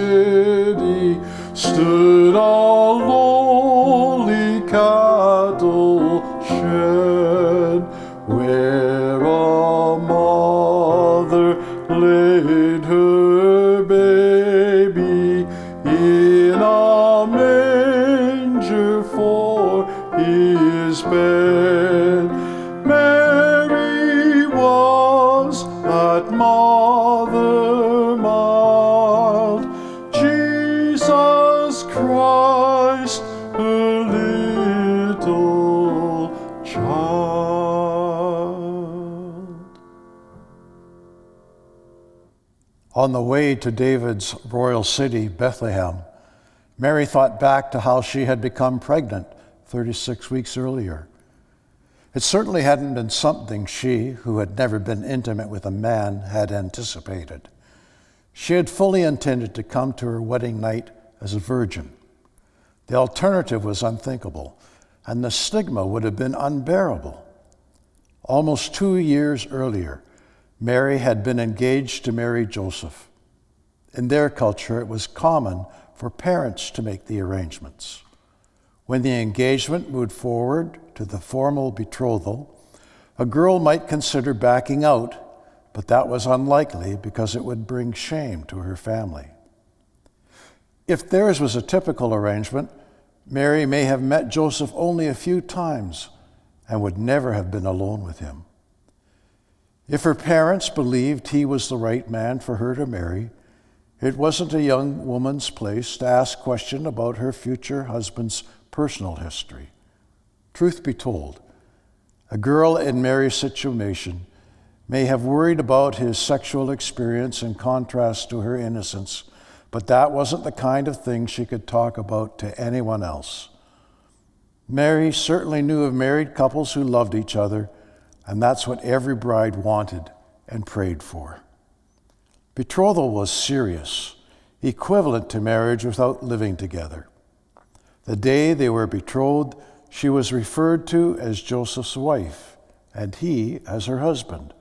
city stood a lowly cattle shed, where a mother laid her baby in a manger for his bed. Mary was that mother mild, Jesus Christ, her little child. On the way to David's royal city, Bethlehem, Mary thought back to how she had become pregnant 36 weeks earlier. It certainly hadn't been something she, who had never been intimate with a man, had anticipated. She had fully intended to come to her wedding night as a virgin. The alternative was unthinkable, and the stigma would have been unbearable. Almost 2 years earlier, Mary had been engaged to marry Joseph. In their culture, it was common for parents to make the arrangements. When the engagement moved forward to the formal betrothal, a girl might consider backing out, but that was unlikely because it would bring shame to her family. If theirs was a typical arrangement, Mary may have met Joseph only a few times and would never have been alone with him. If her parents believed he was the right man for her to marry, it wasn't a young woman's place to ask questions about her future husband's personal history. Truth be told, a girl in Mary's situation may have worried about his sexual experience in contrast to her innocence, but that wasn't the kind of thing she could talk about to anyone else. Mary certainly knew of married couples who loved each other, and that's what every bride wanted and prayed for. Betrothal was serious, equivalent to marriage without living together. The day they were betrothed, she was referred to as Joseph's wife, and he as her husband.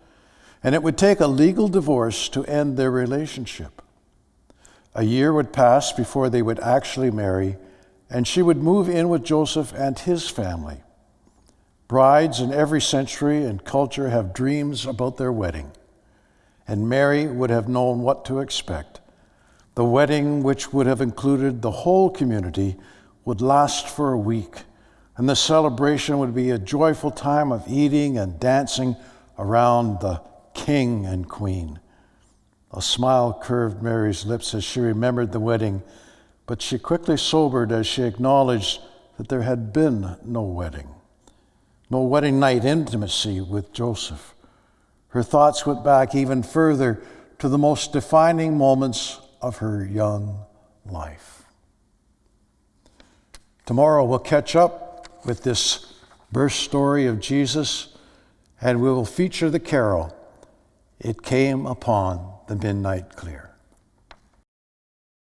And it would take a legal divorce to end their relationship. A year would pass before they would actually marry, and she would move in with Joseph and his family. Brides in every century and culture have dreams about their wedding, and Mary would have known what to expect. The wedding, which would have included the whole community, would last for a week, and the celebration would be a joyful time of eating and dancing around the king and queen. A smile curved Mary's lips as she remembered the wedding, but she quickly sobered as she acknowledged that there had been no wedding night intimacy with Joseph. Her thoughts went back even further to the most defining moments of her young life. Tomorrow we'll catch up with this birth story of Jesus, and we will feature the carol, "It Came Upon the Midnight Clear."